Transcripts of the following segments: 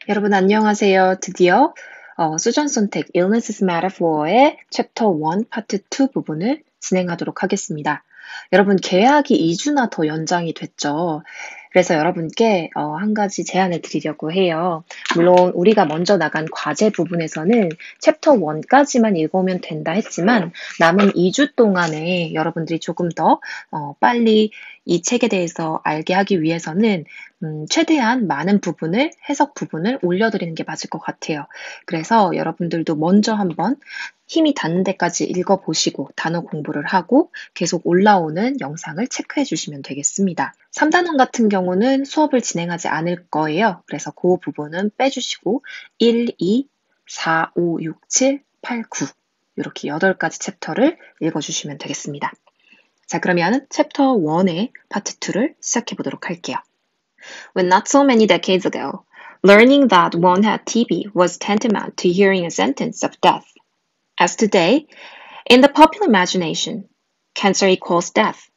여러분 안녕하세요. 드디어 수전 선택 Illnesses Metaphor의 챕터 1 파트 2 부분을 진행하도록 하겠습니다. 여러분 계약이 2주나 더 연장이 됐죠. 그래서 여러분께 한 가지 제안을 드리려고 해요. 물론 우리가 먼저 나간 과제 부분에서는 챕터 1까지만 읽으면 된다 했지만 남은 2주 동안에 여러분들이 조금 더 빨리 이 책에 대해서 알게 하기 위해서는 최대한 많은 부분을, 해석 부분을 올려드리는 게 맞을 것 같아요. 그래서 여러분들도 먼저 한번 힘이 닿는 데까지 읽어보시고 단어 공부를 하고 계속 올라오는 영상을 체크해 주시면 되겠습니다. 3단원 같은 경우는 수업을 진행하지 않을 거예요. 그래서 그 부분은 빼주시고 1, 2, 4, 5, 6, 7, 8, 9 이렇게 8가지 챕터를 읽어주시면 되겠습니다. 자, 그러면 챕터 1의 파트 2를 시작해 보도록 할게요. When not so many decades ago, learning that one had TB was tantamount to hearing a sentence of death. As today, in the popular imagination, cancer equals death.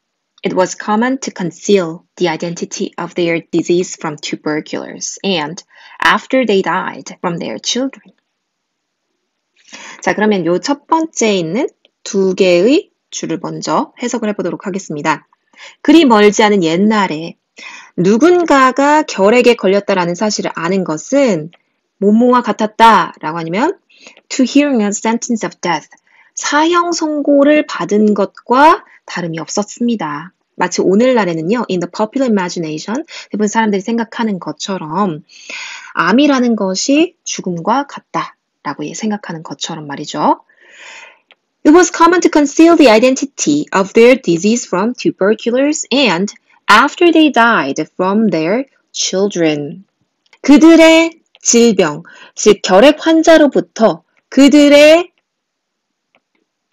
It was common to conceal the identity of their disease from tuberculars and, after they died, from their children. 자, 그러면 요 첫 번째에 있는 두 개의 줄을 먼저 해석을 해보도록 하겠습니다. 그리 멀지 않은 옛날에 누군가가 결핵에 걸렸다라는 사실을 아는 것은 뭐뭐와 같았다라고 아니면 to hearing a sentence of death, 사형 선고를 받은 것과 다름이 없었습니다. 마치 오늘날에는요, in the popular imagination, 대부분 사람들이 생각하는 것처럼 암이라는 것이 죽음과 같다라고 생각하는 것처럼 말이죠. It was common to conceal the identity of their disease from tuberculars and after they died from their children. 그들의 질병, 즉 결핵 환자로부터 그들의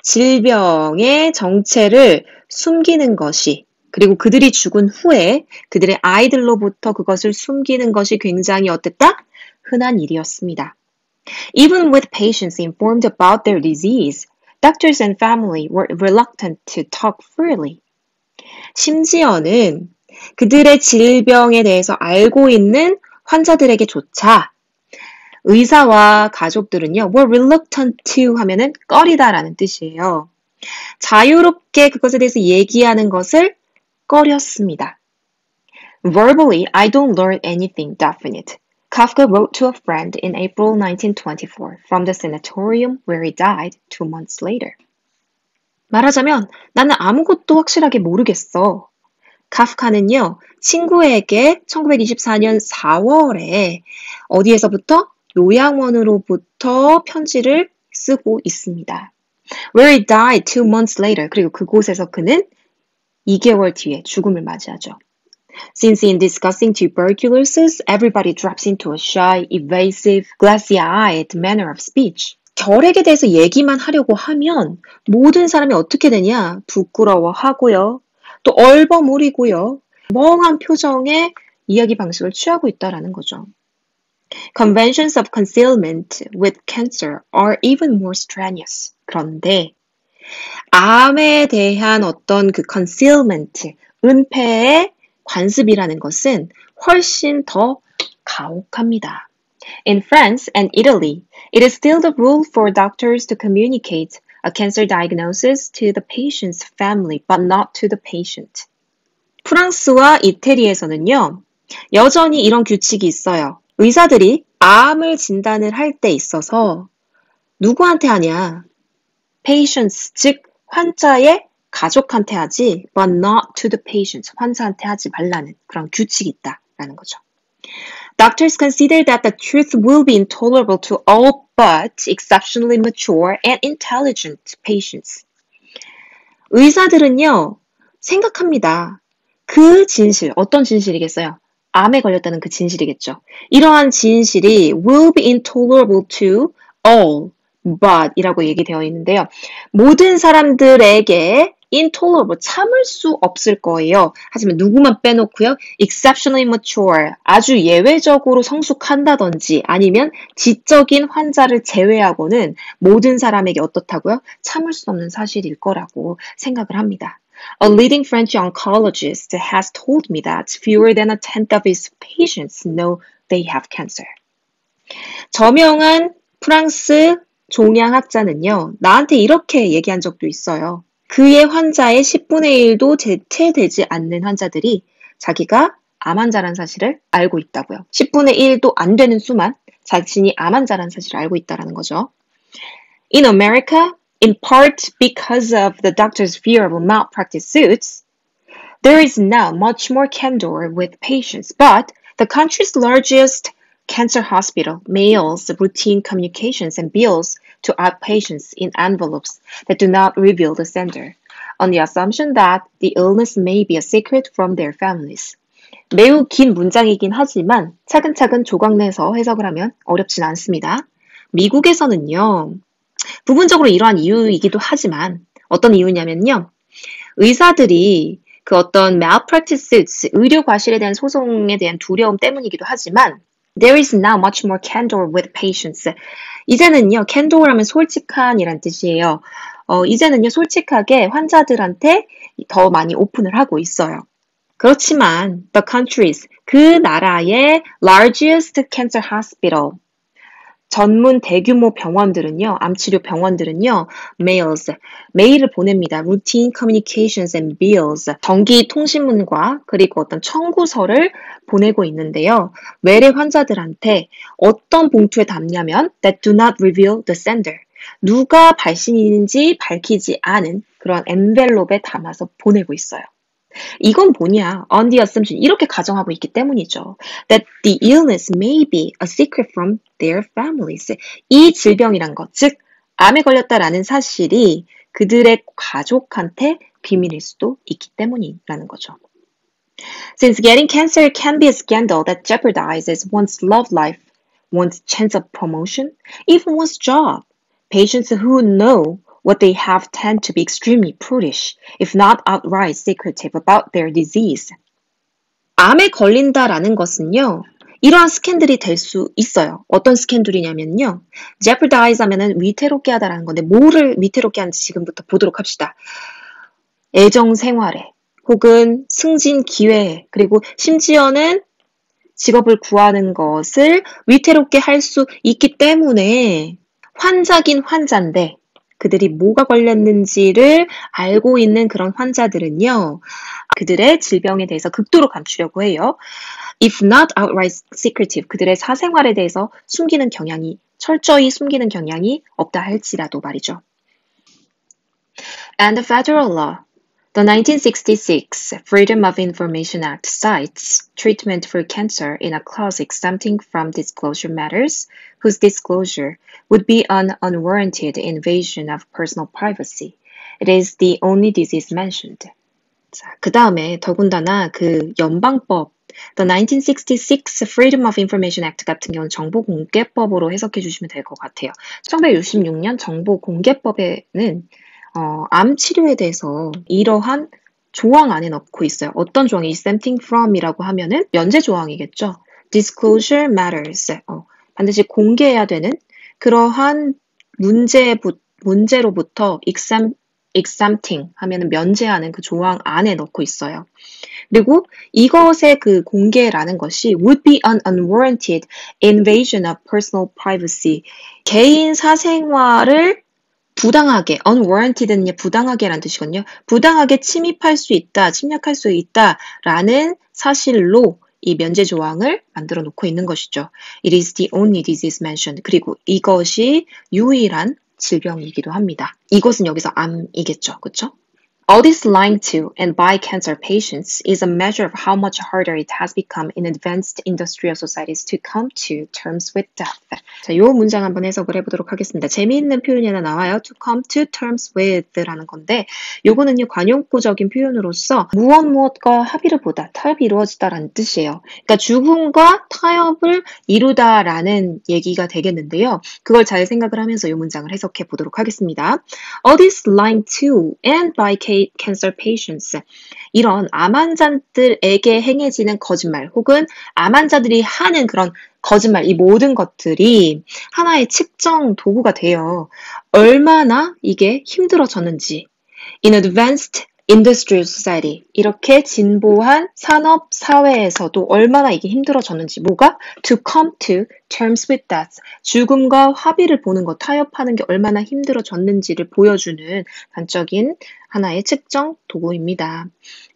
질병의 정체를 숨기는 것이, 그리고 그들이 죽은 후에 그들의 아이들로부터 그것을 숨기는 것이 굉장히 어땠다? 흔한 일이었습니다. Even with patients informed about their disease, doctors and family were reluctant to talk freely. 심지어는 그들의 질병에 대해서 알고 있는 환자들에게조차 의사와 가족들은요, were reluctant to 하면은 꺼리다라는 뜻이에요. 자유롭게 그것에 대해서 얘기하는 것을 꺼렸습니다. Verbally, I don't learn anything definite. Kafka wrote to a friend in April 1924 from the sanatorium where he died 2 months later. 말하자면 나는 아무것도 확실하게 모르겠어. 카프카는요, 친구에게 1924년 4월에 어디에서부터? 요양원으로부터 편지를 쓰고 있습니다. Where he died 2 months later. 그리고 그곳에서 그는 2개월 뒤에 죽음을 맞이하죠. Since in discussing tuberculosis, everybody drops into a shy, evasive, glassy-eyed manner of speech. 결핵에 대해서 얘기만 하려고 하면 모든 사람이 어떻게 되냐? 부끄러워하고요. 또 얼버무리고요. 멍한 표정의 이야기 방식을 취하고 있다라는 거죠. Conventions of concealment with cancer are even more strenuous. 그런데 암에 대한 어떤 그 concealment, 은폐의 관습이라는 것은 훨씬 더 가혹합니다. In France and Italy, it is still the rule for doctors to communicate a cancer diagnosis to the patient's family, but not to the patient. 프랑스와 이태리에서는요, 여전히 이런 규칙이 있어요. 의사들이 암을 진단을 할 때 있어서 누구한테 하냐? patients, 즉 환자의 가족한테 하지, but not to the patient, 환자한테 하지 말라는 그런 규칙이 있다라는 거죠. Doctors consider that the truth will be intolerable to all but exceptionally mature and intelligent patients. 의사들은요, 생각합니다. 그 진실, 어떤 진실이겠어요? 암에 걸렸다는 그 진실이겠죠. 이러한 진실이 will be intolerable to all but 이라고 얘기되어 있는데요. 모든 사람들에게 intolerable, 참을 수 없을 거예요. 하지만 누구만 빼놓고요. exceptionally mature, 아주 예외적으로 성숙한다든지 아니면 지적인 환자를 제외하고는 모든 사람에게 어떻다고요? 참을 수 없는 사실일 거라고 생각을 합니다. A leading French oncologist has told me that fewer than a tenth of his patients know they have cancer. 저명한 프랑스 종양학자는요, 나한테 이렇게 얘기한 적도 있어요. 그의 환자의 10분의 1도 대체되지 않는 환자들이 자기가 암 환자라는 사실을 알고 있다고요. 10분의 1도 안 되는 수만 자신이 암 환자라는 사실을 알고 있다는 거죠. In America, in part because of the doctor's fear of malpractice suits, there is now much more candor with patients, but the country's largest cancer hospital mails routine communications and bills to outpatients in envelopes that do not reveal the sender, on the assumption that the illness may be a secret from their families. 매우 긴 문장이긴 하지만 차근차근 조각내서 해석을 하면 어렵진 않습니다. 미국에서는요, 부분적으로 이러한 이유이기도 하지만 어떤 이유냐면요, 의사들이 그 어떤 malpractice, 의료 과실에 대한 소송에 대한 두려움 때문이기도 하지만 there is now much more candor with patients. 이제는요, candor하면 솔직한이란 뜻이에요. 이제는요, 솔직하게 환자들한테 더 많이 오픈을 하고 있어요. 그렇지만 the countries, 그 나라의 largest cancer hospital, 전문 대규모 병원들은요, 암치료 병원들은요, 메일을 보냅니다. routine communications and bills, 정기 통신문과 그리고 어떤 청구서를 보내고 있는데요. 외래 환자들한테 어떤 봉투에 담냐면 that do not reveal the sender. 누가 발신인지 밝히지 않은 그런 엔벨롭에 담아서 보내고 있어요. 이건 뭐냐? On the assumption, 이렇게 가정하고 있기 때문이죠. That the illness may be a secret from their families. 이 질병이란 것, 즉 암에 걸렸다라는 사실이 그들의 가족한테 비밀일 수도 있기 때문이라는 거죠. Since getting cancer can be a scandal that jeopardizes one's love life, one's chance of promotion, even one's job, patients who know what they have tend to be extremely prudish, if not outright secretive about their disease. 암에 걸린다라는 것은요, 이러한 스캔들이 될 수 있어요. 어떤 스캔들이냐면요, jeopardize 하면은 위태롭게 하다라는 건데, 뭐를 위태롭게 하는지 지금부터 보도록 합시다. 애정 생활에, 혹은 승진 기회에, 그리고 심지어는 직업을 구하는 것을 위태롭게 할 수 있기 때문에 환자긴 환자인데 그들이 뭐가 걸렸는지를 알고 있는 그런 환자들은요, 그들의 질병에 대해서 극도로 감추려고 해요. If not outright secretive, 그들의 사생활에 대해서 철저히 숨기는 경향이 없다 할지라도 말이죠. And the federal law. The 1966 Freedom of Information Act cites treatment for cancer in a clause exempting from disclosure matters whose disclosure would be an unwarranted invasion of personal privacy. It is the only disease mentioned. 자, 그 다음에 더군다나 그 연방법, The 1966 Freedom of Information Act 같은 경우는 정보공개법으로 해석해 주시면 될 것 같아요. 1966년 정보공개법에는 암 치료에 대해서 이러한 조항 안에 넣고 있어요. 어떤 조항이 exempting from이라고 하면은 면제 조항이겠죠. Disclosure matters. 반드시 공개해야 되는 그러한 문제로부터 exempting 하면은 면제하는 그 조항 안에 넣고 있어요. 그리고 이것의 그 공개라는 것이 would be an unwarranted invasion of personal privacy. 개인 사생활을 부당하게, unwarranted는요, 부당하게라는 뜻이거든요. 부당하게 침입할 수 있다, 침략할 수 있다라는 사실로 이 면제 조항을 만들어 놓고 있는 것이죠. It is the only disease mentioned. 그리고 이것이 유일한 질병이기도 합니다. 이것은 여기서 암이겠죠. 그렇죠? All this lying to and by cancer patients is a measure of how much harder it has become in advanced industrial societies to come to terms with death. 자, 요 문장 한번 해석을 해보도록 하겠습니다. 재미있는 표현이 하나 나와요. To come to terms with라는 건데, 요거는요, 관용구적인 표현으로서 무엇과 합의를 보다, 타협이 이루어지다라는 뜻이에요. 그러니까 죽음과 타협을 이루다라는 얘기가 되겠는데요. 그걸 잘 생각을 하면서 요 문장을 해석해 보도록 하겠습니다. All this lying to and by cancer patients. 이런 암 환자들에게 행해지는 거짓말 혹은 암 환자들이 하는 그런 거짓말, 이 모든 것들이 하나의 측정 도구가 돼요. 얼마나 이게 힘들어졌는지. In advanced Industrial Society. 이렇게 진보한 산업 사회에서도 얼마나 이게 힘들어졌는지, 뭐가? To come to terms with death. 죽음과 합의를 보는 것, 타협하는 게 얼마나 힘들어졌는지를 보여주는 단적인 하나의 측정 도구입니다.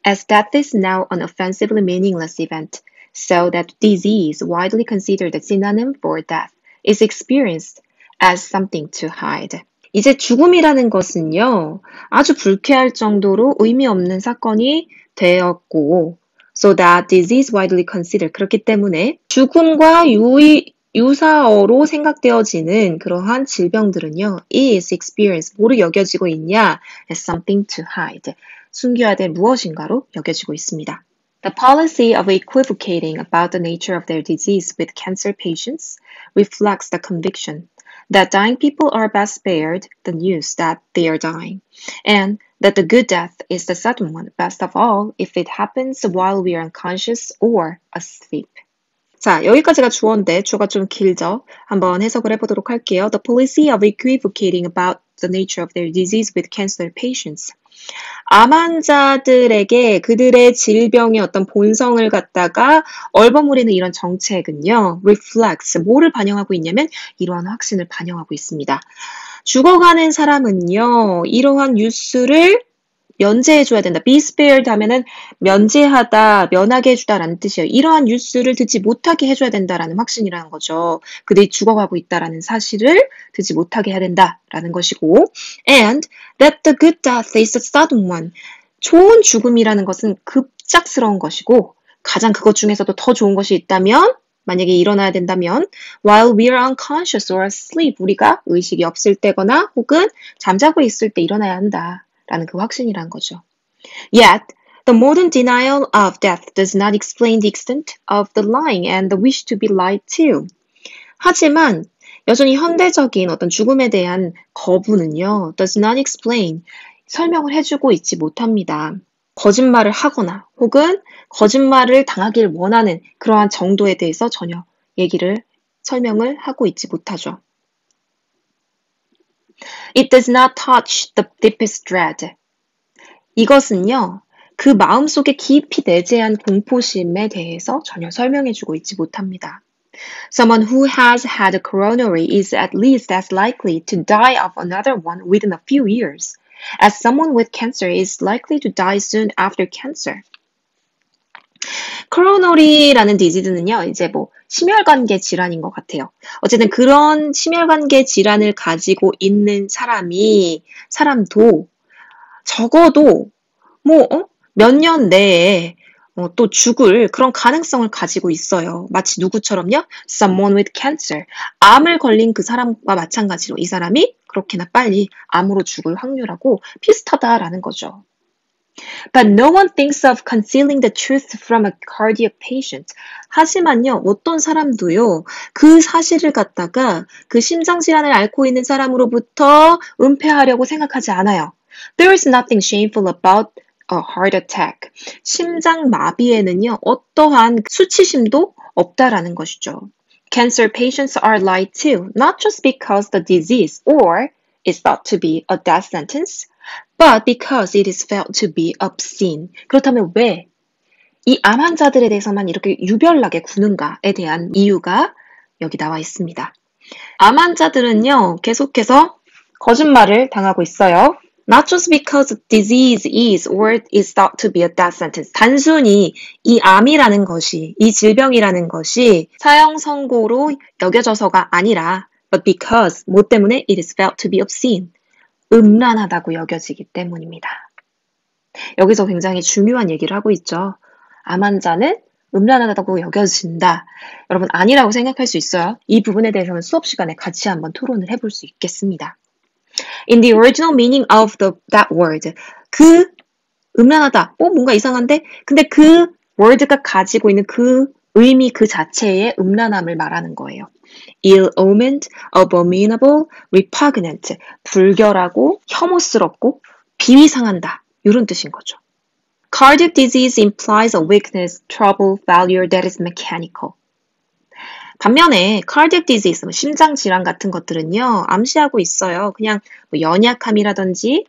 As death is now an offensively meaningless event, so that disease, widely considered a synonym for death, is experienced as something to hide. 이제 죽음이라는 것은요, 아주 불쾌할 정도로 의미 없는 사건이 되었고, so that disease widely considered. 그렇기 때문에 죽음과 유사어로 생각되어지는 그러한 질병들은요, is experienced. 뭐로 여겨지고 있냐? as something to hide. 숨겨야 될 무엇인가로 여겨지고 있습니다. The policy of equivocating about the nature of their disease with cancer patients reflects the conviction that dying people are best spared the news that they are dying, and that the good death is the sudden one, best of all if it happens while we are unconscious or asleep. 자, 여기까지가 주어인데 주어가 좀 길죠? 한번 해석을 해보도록 할게요. The policy of equivocating about the nature of their disease with cancer patients. 암 환자들에게 그들의 질병의 어떤 본성을 갖다가 얼버무리는 이런 정책은요, reflects, 뭐를 반영하고 있냐면 이러한 확신을 반영하고 있습니다. 죽어가는 사람은요, 이러한 뉴스를 면제해줘야 된다. be spared 하면은 면제하다, 면하게 해주다라는 뜻이에요. 이러한 뉴스를 듣지 못하게 해줘야 된다라는 확신이라는 거죠. 그들이 죽어가고 있다라는 사실을 듣지 못하게 해야 된다라는 것이고, and that the good death is a sudden one. 좋은 죽음이라는 것은 급작스러운 것이고, 가장 그것 중에서도 더 좋은 것이 있다면, 만약에 일어나야 된다면, while we are unconscious or asleep, 우리가 의식이 없을 때거나 혹은 잠자고 있을 때 일어나야 한다. 라는 그 확신이란 거죠. Yet, the modern denial of death does not explain the extent of the lying and the wish to be lied to. 하지만 여전히 현대적인 어떤 죽음에 대한 거부는요, does not explain, 설명을 해주고 있지 못합니다. 거짓말을 하거나 혹은 거짓말을 당하길 원하는 그러한 정도에 대해서 전혀 설명을 하고 있지 못하죠. It does not touch the deepest dread. 이것은요, 그 마음속에 깊이 내재한 공포심에 대해서 전혀 설명해주고 있지 못합니다. Someone who has had a coronary is at least as likely to die of another one within a few years, as someone with cancer is likely to die soon after cancer. 코로너리라는 디지즈는요, 이제 심혈관계 질환인 것 같아요. 어쨌든 그런 심혈관계 질환을 가지고 있는 사람도 적어도 몇 년 내에 또 죽을 그런 가능성을 가지고 있어요. 마치 누구처럼요? Someone with cancer. 암을 걸린 그 사람과 마찬가지로 이 사람이 그렇게나 빨리 암으로 죽을 확률하고 비슷하다라는 거죠. But no one thinks of concealing the truth from a cardiac patient. 하지만요, 어떤 사람도요, 그 사실을 갖다가 그 심장질환을 앓고 있는 사람으로부터 은폐하려고 생각하지 않아요. There is nothing shameful about a heart attack. 심장마비에는요, 어떠한 수치심도 없다라는 것이죠. Cancer patients are lied to, not just because the disease or is thought to be a death sentence, but because it is felt to be obscene. 그렇다면 왜 이 암 환자들에 대해서만 이렇게 유별나게 구는가에 대한 이유가 여기 나와 있습니다. 암 환자들은요, 계속해서 거짓말을 당하고 있어요. Not just because the disease is or is thought to be a death sentence. 단순히 이 암이라는 것이, 이 질병이라는 것이 사형 선고로 여겨져서가 아니라 but because, 뭐 때문에 it is felt to be obscene. 음란하다고 여겨지기 때문입니다. 여기서 굉장히 중요한 얘기를 하고 있죠. 암 환자는 음란하다고 여겨진다. 여러분 아니라고 생각할 수 있어요. 이 부분에 대해서는 수업 시간에 같이 한번 토론을 해볼 수 있겠습니다. In the original meaning of that word, 그 음란하다, 뭔가 이상한데? 근데 그 word가 가지고 있는 그 의미 그 자체의 음란함을 말하는 거예요. ill-omened, abominable, repugnant, 불결하고 혐오스럽고 비위상한다. 이런 뜻인 거죠. Cardiac disease implies a weakness, trouble, failure that is mechanical. 반면에 cardiac disease, 심장 질환 같은 것들은요, 암시하고 있어요. 그냥 연약함이라든지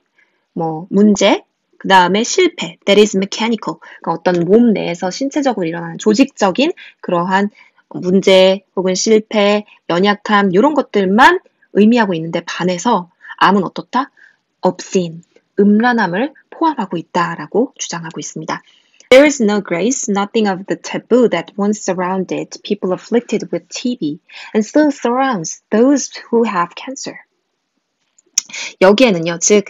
문제, 그 다음에 실패, that is mechanical. 그러니까 어떤 몸 내에서 신체적으로 일어나는 조직적인 그러한 문제 혹은 실패, 연약함 이런 것들만 의미하고 있는데 반해서 암은 어떻다? obscene, 음란함을 포함하고 있다라고 주장하고 있습니다. There is no grace, nothing of the taboo that once surrounded people afflicted with TB and still surrounds those who have cancer. 여기에는요, 즉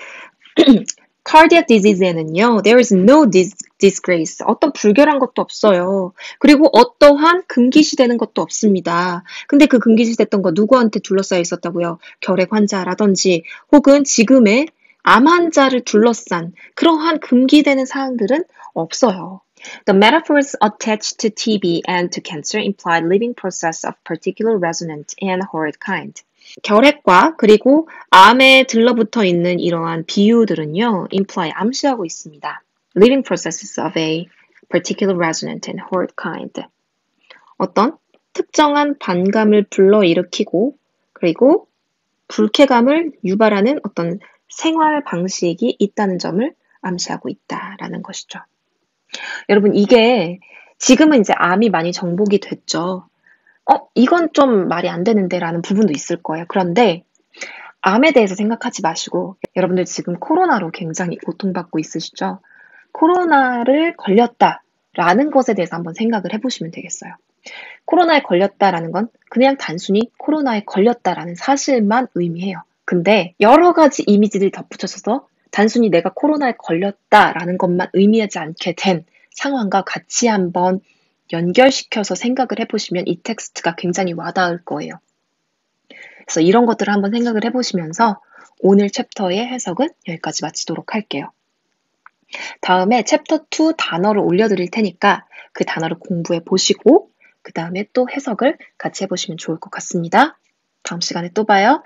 cardiac disease에는요, there is no disgrace. 어떤 불결한 것도 없어요. 그리고 어떠한 금기시되는 것도 없습니다. 근데 그 금기시됐던 거 누구한테 둘러싸여 있었다고요? 결핵 환자라든지 혹은 지금의 암 환자를 둘러싼 그러한 금기되는 사항들은 없어요. The metaphors attached to TB and to cancer imply living process of particular resonant and horrid kind. 결핵과 그리고 암에 들러붙어 있는 이러한 비유들은요, imply 암시하고 있습니다. Living processes of a particular resonant and horrid kind. 어떤 특정한 반감을 불러일으키고 그리고 불쾌감을 유발하는 어떤 생활 방식이 있다는 점을 암시하고 있다라는 것이죠. 여러분, 이게 지금은 이제 암이 많이 정복이 됐죠. 이건 좀 말이 안 되는데 라는 부분도 있을 거예요. 그런데 암에 대해서 생각하지 마시고 여러분들 지금 코로나로 굉장히 고통받고 있으시죠? 코로나를 걸렸다라는 것에 대해서 한번 생각을 해보시면 되겠어요. 코로나에 걸렸다라는 건 그냥 단순히 코로나에 걸렸다라는 사실만 의미해요. 근데 여러 가지 이미지들이 덧붙여져서 단순히 내가 코로나에 걸렸다라는 것만 의미하지 않게 된 상황과 같이 한번 연결시켜서 생각을 해보시면 이 텍스트가 굉장히 와닿을 거예요. 그래서 이런 것들을 한번 생각을 해보시면서 오늘 챕터의 해석은 여기까지 마치도록 할게요. 다음에 챕터 2 단어를 올려드릴 테니까 그 단어를 공부해 보시고 그 다음에 또 해석을 같이 해보시면 좋을 것 같습니다. 다음 시간에 또 봐요.